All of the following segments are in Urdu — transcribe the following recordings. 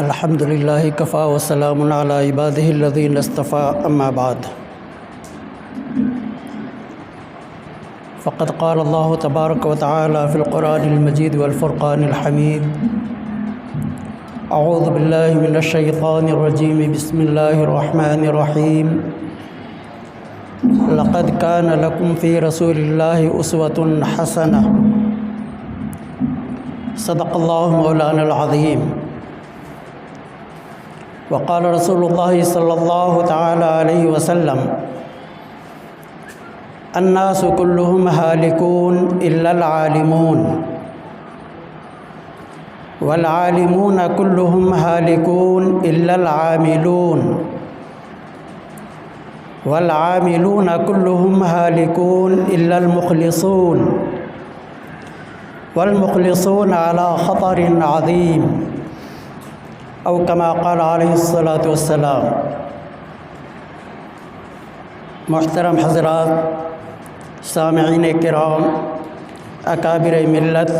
الحمد للہ کفا وسلام علی عبادہ الذین اصطفیٰ اما بعد فقد قال اللہ تبارک و تعالی فی القرآن المجید والفرقان الحمید اعوذ باللہ من الشیطان الرجیم بسم اللہ الرحمن الرحیم لقد کان لکم فی رسول اللہ اسوۃ حسنہ صدق اللہ مولانا العظیم وقال رسول اللہ صلی اللہ تعالی علیہ وسلم الناس كلهم هالكون إلا العالمون والعالمون كلهم هالكون إلا العاملون والعاملون كلهم هالكون إلا المخلصون والمخلصون على خطر عظيم او کما قال علیہ الصلاۃ والسلام۔ محترم حضرات، سامعین کرام، اکابر ملت،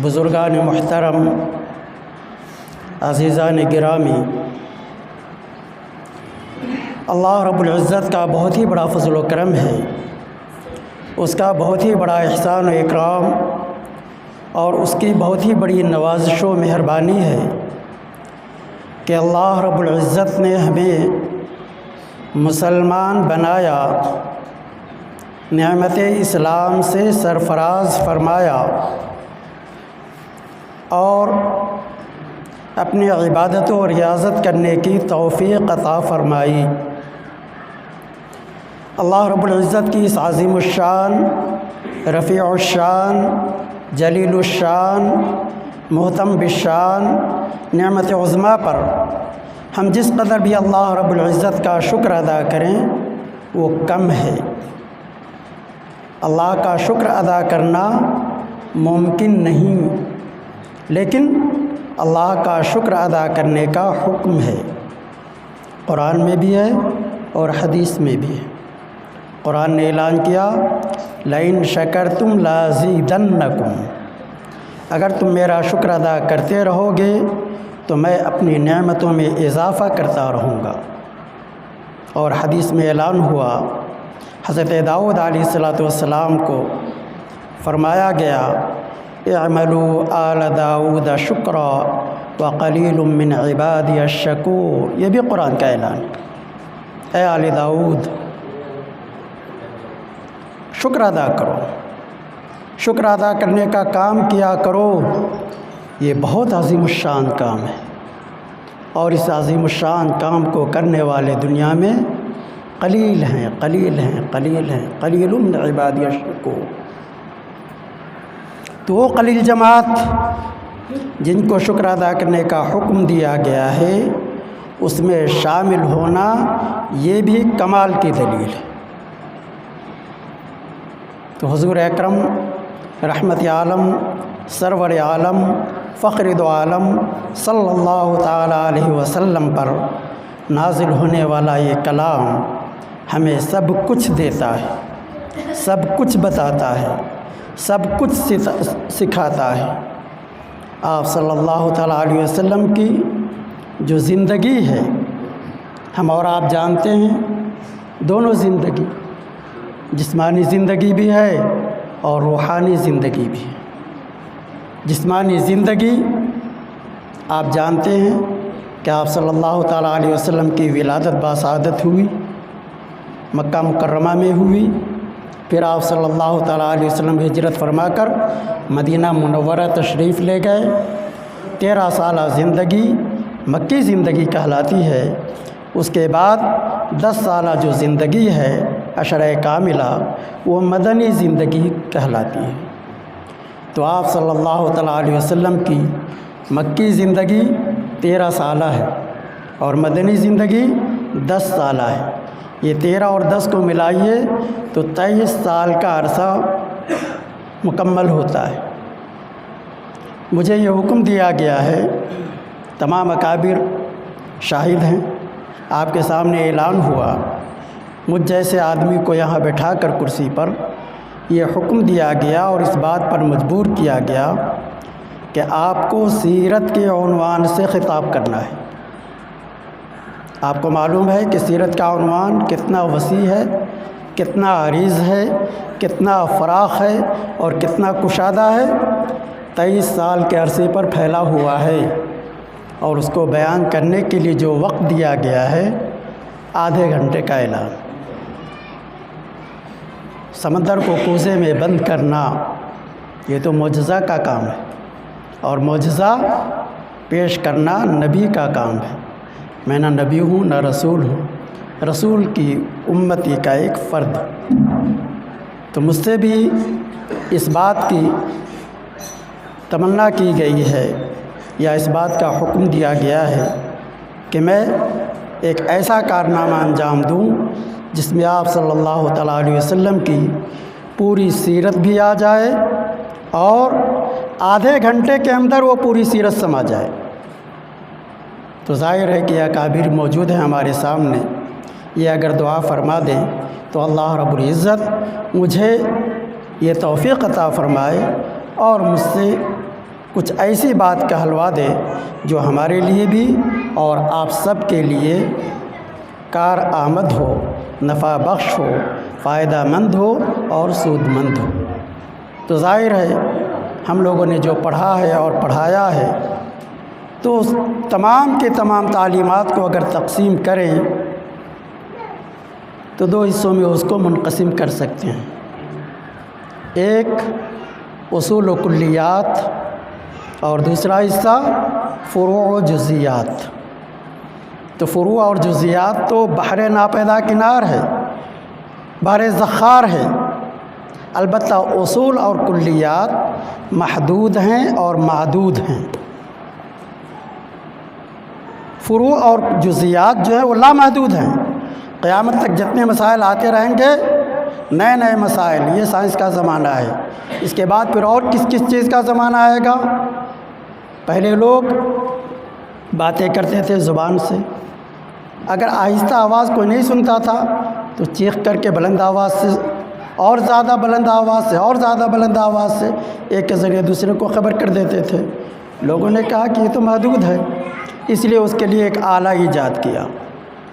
بزرگان محترم، عزیزان گرامی، اللہ رب العزت کا بہت ہی بڑا فضل و کرم ہے، اس کا بہت ہی بڑا احسان و اکرام اور اس کی بہت ہی بڑی نوازش و مہربانی ہے کہ اللہ رب العزت نے ہمیں مسلمان بنایا، نعمت اسلام سے سرفراز فرمایا اور اپنی عبادت و ریاضت کرنے کی توفیق عطا فرمائی۔ اللہ رب العزت کی اس عظیم الشان، رفیع الشان، جلیل الشان، محتم بالشان نعمت عظمیٰ پر ہم جس قدر بھی اللہ رب العزت کا شکر ادا کریں وہ کم ہے۔ اللہ کا شکر ادا کرنا ممکن نہیں، لیکن اللہ کا شکر ادا کرنے کا حکم ہے، قرآن میں بھی ہے اور حدیث میں بھی ہے۔ قرآن نے اعلان کیا لئن شکرتم لازیدنکم، اگر تم میرا شکر ادا کرتے رہو گے تو میں اپنی نعمتوں میں اضافہ کرتا رہوں گا۔ اور حدیث میں اعلان ہوا، حضرت داؤد علیہ السلام کو فرمایا گیا اعملوا آل داؤد شکرا وقلیل من عبادی الشکور، یہ بھی قرآن کا اعلان ہے۔ اے آل داؤد، شکر ادا کرو، شکر ادا کرنے کا کام کیا کرو، یہ بہت عظیم الشان کام ہے، اور اس عظیم الشان کام کو کرنے والے دنیا میں قلیل ہیں، قلیل ہیں، قلیل ہیں، قلیل من عبادی الشکور۔ تو وہ قلیل جماعت جن کو شکر ادا کرنے کا حکم دیا گیا ہے، اس میں شامل ہونا یہ بھی کمال کی دلیل ہے۔ تو حضور اکرم رحمت عالم، سرور عالم، فخر دو عالم صلی اللہ تعالی علیہ وسلم پر نازل ہونے والا یہ کلام ہمیں سب کچھ دیتا ہے، سب کچھ بتاتا ہے، سب کچھ سکھاتا ہے۔ آپ صلی اللہ تعالی علیہ وسلم کی جو زندگی ہے، ہم اور آپ جانتے ہیں دونوں زندگی، جسمانی زندگی بھی ہے اور روحانی زندگی بھی ہے۔ جسمانی زندگی آپ جانتے ہیں کہ آپ صلی اللہ تعالیٰ علیہ وسلم کی ولادت باسعادت ہوئی، مکہ مکرمہ میں ہوئی، پھر آپ صلی اللہ تعالیٰ علیہ وسلم ہجرت فرما کر مدینہ منورہ تشریف لے گئے۔ 13 سالہ زندگی مکی زندگی کہلاتی ہے۔ اس کے بعد 10 سالہ جو زندگی ہے عشرہ کاملہ، وہ مدنی زندگی کہلاتی ہے۔ تو آپ صلی اللہ تعالیٰ علیہ وسلم کی مکی زندگی 13 سالہ ہے اور مدنی زندگی 10 سالہ ہے۔ یہ 13 اور 10 کو ملائیے تو 23 سال کا عرصہ مکمل ہوتا ہے۔ مجھے یہ حکم دیا گیا ہے، تمام اکابر شاہد ہیں، آپ کے سامنے اعلان ہوا، مجھ جیسے آدمی کو یہاں بٹھا کر کرسی پر یہ حکم دیا گیا اور اس بات پر مجبور کیا گیا کہ آپ کو سیرت کے عنوان سے خطاب کرنا ہے۔ آپ کو معلوم ہے کہ سیرت کا عنوان کتنا وسیع ہے، کتنا عریض ہے، کتنا فراخ ہے اور کتنا کشادہ ہے۔ 23 سال کے عرصے پر پھیلا ہوا ہے، اور اس کو بیان کرنے کے لیے جو وقت دیا گیا ہے آدھے گھنٹے کا اعلان۔ سمندر کو کوزے میں بند کرنا یہ تو معجزہ کا کام ہے، اور معجزہ پیش کرنا نبی کا کام ہے۔ میں نہ نبی ہوں نہ رسول ہوں، رسول کی امتی کا ایک فرد۔ تو مجھ سے بھی اس بات کی تمنا کی گئی ہے یا اس بات کا حکم دیا گیا ہے کہ میں ایک ایسا کارنامہ انجام دوں جس میں آپ صلی اللہ تعالیٰ علیہ وسلم کی پوری سیرت بھی آ جائے اور آدھے گھنٹے کے اندر وہ پوری سیرت سما جائے۔ تو ظاہر ہے کہ اکابر موجود ہیں ہمارے سامنے، یہ اگر دعا فرما دیں تو اللہ رب العزت مجھے یہ توفیق عطا فرمائے اور مجھ سے کچھ ایسی بات کہلوا دے جو ہمارے لیے بھی اور آپ سب کے لیے کار آمد ہو، نفع بخش ہو، فائدہ مند ہو اور سود مند ہو۔ تو ظاہر ہے ہم لوگوں نے جو پڑھا ہے اور پڑھایا ہے تو اس تمام کے تمام تعلیمات کو اگر تقسیم کریں تو 2 حصوں میں اس کو منقسم کر سکتے ہیں۔ ایک اصول و کلیات اور دوسرا حصہ فروع و جزیات۔ تو فروع اور جزیات تو بحر ناپیدا کنار ہے، بحر زخار ہے، البتہ اصول اور کلیات محدود ہیں اور معدود ہیں۔ فروع اور جزیات جو ہے وہ لامحدود ہیں، قیامت تک جتنے مسائل آتے رہیں گے، نئے نئے مسائل، یہ سائنس کا زمانہ ہے۔ اس کے بعد پھر اور کس کس چیز کا زمانہ آئے گا؟ پہلے لوگ باتیں کرتے تھے زبان سے، اگر آہستہ آواز کوئی نہیں سنتا تھا تو چیخ کر کے بلند آواز سے اور زیادہ بلند آواز سے اور زیادہ بلند آواز سے ایک کے ذریعے دوسرے کو خبر کر دیتے تھے۔ لوگوں نے کہا کہ یہ تو محدود ہے، اس لیے اس کے لیے ایک آلہ ایجاد کیا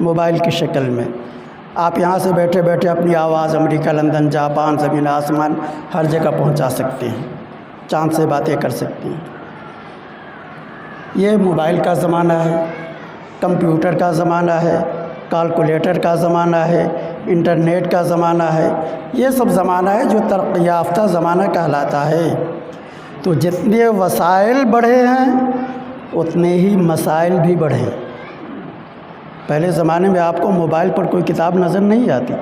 موبائل کی شکل میں۔ آپ یہاں سے بیٹھے بیٹھے اپنی آواز امریکہ، لندن، جاپان، زمین آسمان ہر جگہ پہنچا سکتے ہیں، چاند سے باتیں کر سکتے ہیں۔ یہ موبائل کا زمانہ ہے، کمپیوٹر کا زمانہ ہے، کیلکولیٹر کا زمانہ ہے، انٹرنیٹ کا زمانہ ہے۔ یہ سب زمانہ ہے جو ترقی یافتہ زمانہ کہلاتا ہے۔ تو جتنے وسائل بڑھے ہیں اتنے ہی مسائل بھی بڑھے۔ پہلے زمانے میں آپ کو موبائل پر کوئی کتاب نظر نہیں آتی۔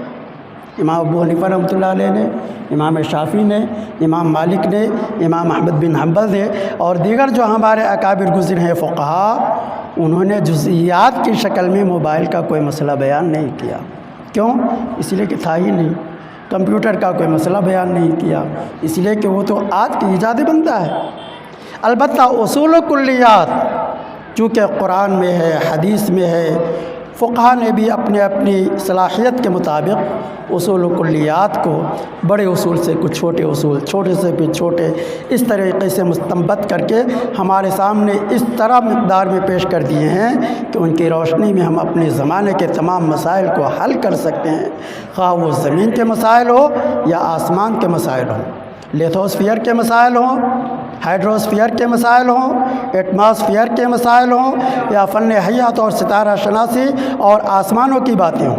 امام ابو حنیفہ رحمۃ اللہ علیہ نے، امام شافعی نے، امام مالک نے، امام احمد بن حنبل نے اور دیگر جو ہمارے اکابر گزر ہیں فقہا، انہوں نے جزئیات کی شکل میں موبائل کا کوئی مسئلہ بیان نہیں کیا۔ کیوں؟ اس لیے کہ تھا ہی نہیں۔ کمپیوٹر کا کوئی مسئلہ بیان نہیں کیا، اس لیے کہ وہ تو آج کی ایجاد بنتا ہے۔ البتہ اصول و کلیات چونکہ قرآن میں ہے، حدیث میں ہے، فقہا نے بھی اپنے اپنی صلاحیت کے مطابق اصول و کلیات کو بڑے اصول سے کچھ چھوٹے اصول، چھوٹے سے پھر چھوٹے، اس طریقے سے مستنبط کر کے ہمارے سامنے اس طرح مقدار میں پیش کر دیے ہیں کہ ان کی روشنی میں ہم اپنے زمانے کے تمام مسائل کو حل کر سکتے ہیں، خواہ وہ زمین کے مسائل ہو یا آسمان کے مسائل ہوں، لیتھوسفیئر کے مسائل ہوں، ہائیڈروسفیئر کے مسائل ہوں، ایٹماسفیئر کے مسائل ہوں، یا فن حیات اور ستارہ شناسی اور آسمانوں کی باتیں ہوں،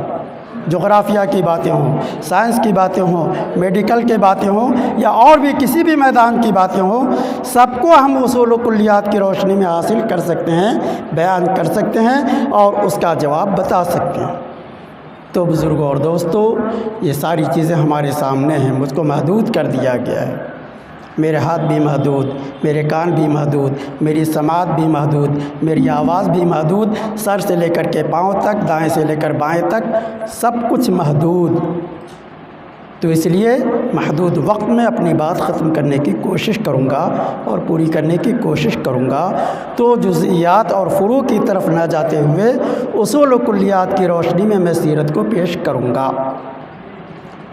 جغرافیہ کی باتیں ہوں، سائنس کی باتیں ہوں، میڈیکل کی باتیں ہوں، یا اور بھی کسی بھی میدان کی باتیں ہوں، سب کو ہم اصول و کلیات کی روشنی میں حاصل کر سکتے ہیں، بیان کر سکتے ہیں اور اس کا جواب بتا سکتے ہیں۔ تو بزرگوں اور دوستو، یہ ساری چیزیں ہمارے سامنے ہیں، مجھ کو محدود کر دیا گیا ہے۔ میرے ہاتھ بھی محدود، میرے کان بھی محدود، میری سماعت بھی محدود، میری آواز بھی محدود، سر سے لے کر کے پاؤں تک، دائیں سے لے کر بائیں تک سب کچھ محدود۔ تو اس لیے محدود وقت میں اپنی بات ختم کرنے کی کوشش کروں گا اور پوری کرنے کی کوشش کروں گا۔ تو جزئیات اور فروع کی طرف نہ جاتے ہوئے اصول و کلیات کی روشنی میں سیرت کو پیش کروں گا۔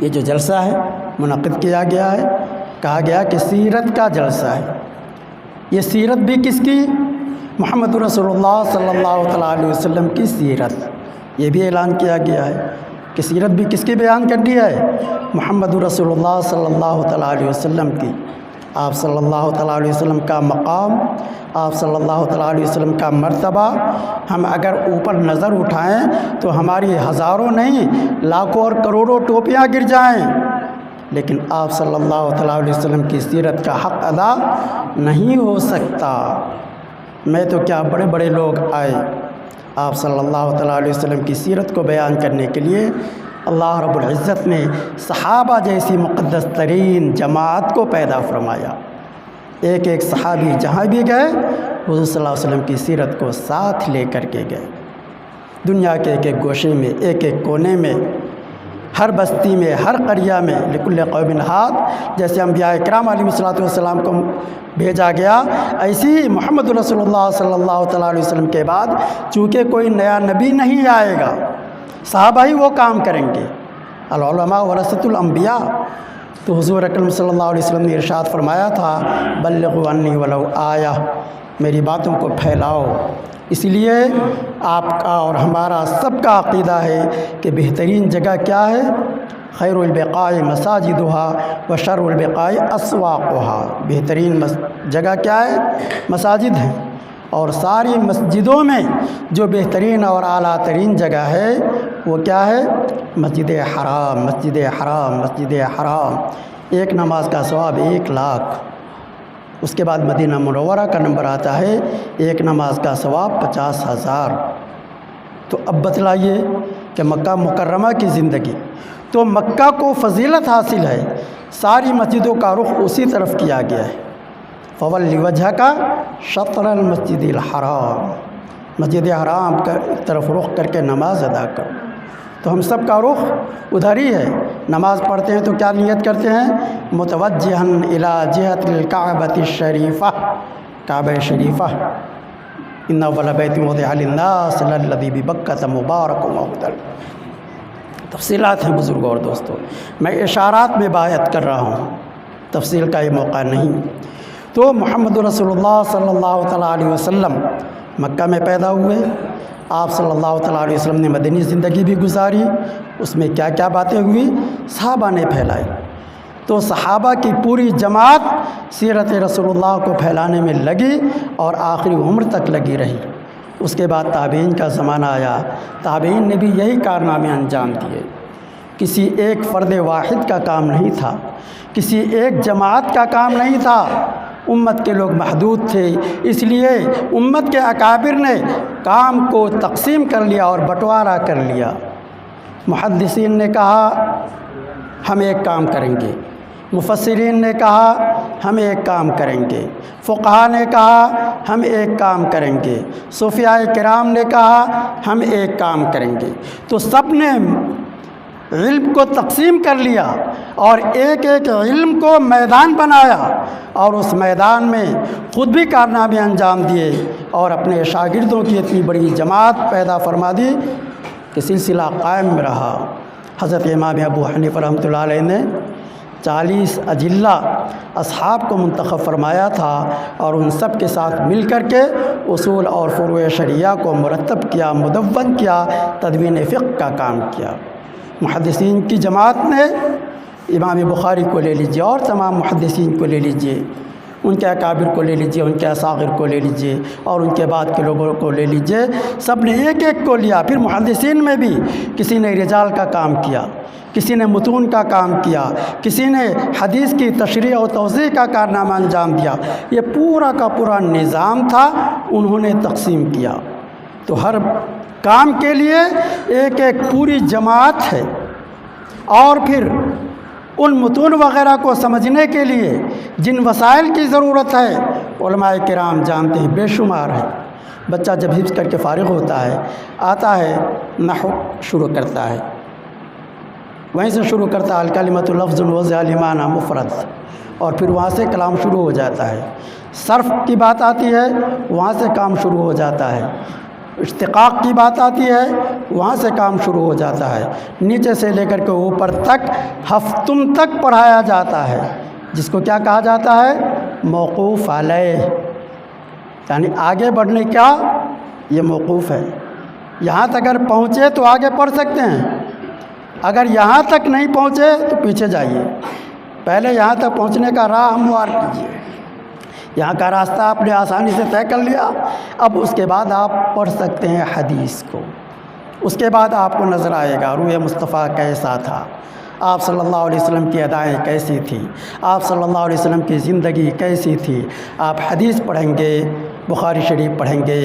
یہ جو جلسہ ہے منعقد کیا گیا ہے، کہا گیا کہ سیرت کا جلسہ ہے۔ یہ سیرت بھی کس کی؟ محمد رسول اللہ صلی اللہ تعالیٰ علیہ وسلم کی سیرت، یہ بھی اعلان کیا گیا ہے کہ سیرت بھی کس کی بیان کر دیا ہے؟ محمد رسول اللہ صلی اللہ تعالیٰ علیہ وسلم کی۔ آپ صلی اللہ تعالیٰ علیہ وسلم کا مقام، آپ صلی اللہ تعالیٰ علیہ وسلم کا مرتبہ، ہم اگر اوپر نظر اٹھائیں تو ہماری ہزاروں نہیں لاکھوں اور کروڑوں ٹوپیاں گر جائیں، لیکن آپ صلی اللہ تعالیٰ علیہ وسلم کی سیرت کا حق ادا نہیں ہو سکتا۔ میں تو کیا بڑے بڑے لوگ آئے آپ صلی اللہ تعالیٰ علیہ وسلم کی سیرت کو بیان کرنے کے لیے۔ اللہ رب العزت نے صحابہ جیسی مقدس ترین جماعت کو پیدا فرمایا۔ ایک ایک صحابی جہاں بھی گئے حضور صلی اللہ علیہ وسلم کی سیرت کو ساتھ لے کر کے گئے۔ دنیا کے ایک ایک گوشے میں، ایک ایک کونے میں، ہر بستی میں، ہر قریہ میں، لکل قوم ہاد، جیسے انبیاء کرام علیہ الصلوۃ والسلام کو بھیجا گیا، ایسی ہی محمد رسول اللہ صلی اللہ تعالیٰ علیہ وسلم کے بعد چونکہ کوئی نیا نبی نہیں آئے گا، صحابہ ہی وہ کام کریں گے۔ العلماء ورثۃ الانبیاء، تو حضور اکرم صلی اللہ علیہ وسلم نے ارشاد فرمایا تھا بلغوا عنی ولو آیہ، میری باتوں کو پھیلاؤ۔ اس لیے آپ کا اور ہمارا سب کا عقیدہ ہے کہ بہترین جگہ کیا ہے؟ خیر البقاء مساجدها وشر البقاء اسواقها، بہترین جگہ کیا ہے؟ مساجد ہیں، اور ساری مسجدوں میں جو بہترین اور اعلیٰ ترین جگہ ہے وہ کیا ہے؟ مسجد حرام، مسجد حرام، مسجد حرام۔ ایک نماز کا ثواب 1,00,000، اس کے بعد مدینہ منورہ کا نمبر آتا ہے، ایک نماز کا ثواب 50,000۔ تو اب بتلائیے کہ مکہ مکرمہ کی زندگی، تو مکہ کو فضیلت حاصل ہے، ساری مسجدوں کا رخ اسی طرف کیا گیا ہے۔ فولی وجہ کا شطر المسجد الحرام، مسجد حرام کی طرف رخ کر کے نماز ادا کرو۔ تو ہم سب کا رخ ادھر ہی ہے۔ نماز پڑھتے ہیں تو کیا نیت کرتے ہیں؟ متوجہن الی جہت الکعبۃ الشریفہ، کعبہ شریفہ، ان اول بیت وضع للناس للذی ببکۃ مبارک وہدی۔ تفصیلات ہیں بزرگوں اور دوستوں، میں اشارات میں بات کر رہا ہوں، تفصیل کا یہ موقع نہیں۔ تو محمد رسول اللہ صلی اللہ تعالیٰ علیہ وسلم مکہ میں پیدا ہوئے، آپ صلی اللہ تعالیٰ علیہ وسلم نے مدنی زندگی بھی گزاری، اس میں کیا کیا باتیں ہوئی صحابہ نے پھیلائی۔ تو صحابہ کی پوری جماعت سیرت رسول اللہ کو پھیلانے میں لگی اور آخری عمر تک لگی رہی۔ اس کے بعد تابعین کا زمانہ آیا، تابعین نے بھی یہی کارنامے انجام دیے۔ کسی ایک فرد واحد کا کام نہیں تھا، کسی ایک جماعت کا کام نہیں تھا، امت کے لوگ محدود تھے، اس لیے امت کے اکابر نے کام کو تقسیم کر لیا اور بٹوارہ کر لیا۔ محدثین نے کہا ہم ایک کام کریں گے، مفسرین نے کہا ہم ایک کام کریں گے، فقہاء نے کہا ہم ایک کام کریں گے، صوفیاء کرام نے کہا ہم ایک کام کریں گے۔ تو سب نے علم کو تقسیم کر لیا اور ایک ایک علم کو میدان بنایا، اور اس میدان میں خود بھی کارنامے انجام دیے اور اپنے شاگردوں کی اتنی بڑی جماعت پیدا فرما دی کہ سلسلہ قائم رہا۔ حضرت امام ابو حنیفہ رحمۃ اللہ علیہ نے 40 اجلہ اصحاب کو منتخب فرمایا تھا، اور ان سب کے ساتھ مل کر کے اصول اور فروع شریعہ کو مرتب کیا، مدون کیا، تدوین فقہ کا کام کیا۔ محدثین کی جماعت نے امام بخاری کو لے لیجئے اور تمام محدثین کو لے لیجئے، ان کے اکابر کو لے لیجئے، ان کے اصاغر کو لے لیجئے، اور ان کے بعد کے لوگوں کو لے لیجئے، سب نے ایک ایک کو لیا۔ پھر محدثین میں بھی کسی نے رجال کا کام کیا، کسی نے متون کا کام کیا، کسی نے حدیث کی تشریح و توضیح کا کارنامہ انجام دیا۔ یہ پورا کا پورا نظام تھا، انہوں نے تقسیم کیا۔ تو ہر کام کے لیے ایک ایک پوری جماعت ہے، اور پھر ان متون وغیرہ کو سمجھنے کے لیے جن وسائل کی ضرورت ہے علماء کرام جانتے ہیں، بے شمار ہے۔ بچہ جب حفظ کر کے فارغ ہوتا ہے، آتا ہے، نحو شروع کرتا ہے، وہیں سے شروع کرتا ہے، الکلمۃ لفظ وضع لمعنی مفرد، اور پھر وہاں سے کلام شروع ہو جاتا ہے۔ صرف کی بات آتی ہے، وہاں سے کام شروع ہو جاتا ہے۔ اشتقاق کی بات آتی ہے، وہاں سے کام شروع ہو جاتا ہے۔ نیچے سے لے کر کے اوپر تک ہفتم تک پڑھایا جاتا ہے، جس کو کیا کہا جاتا ہے؟ موقوف علیہ، یعنی آگے بڑھنے کا یہ موقوف ہے. یہاں تک اگر پہنچے تو آگے پڑھ سکتے ہیں، اگر یہاں تک نہیں پہنچے تو پیچھے جائیے. پہلے یہاں تک پہنچنے کا راہ ہموار کیجیے. یہاں کا راستہ آپ نے آسانی سے طے کر لیا، اب اس کے بعد آپ پڑھ سکتے ہیں حدیث کو. اس کے بعد آپ کو نظر آئے گا روح مصطفیٰ کیسا تھا، آپ صلی اللہ علیہ وسلم کی ادائیں کیسی تھی، آپ صلی اللہ علیہ وسلم کی زندگی کیسی تھی. آپ حدیث پڑھیں گے، بخاری شریف پڑھیں گے،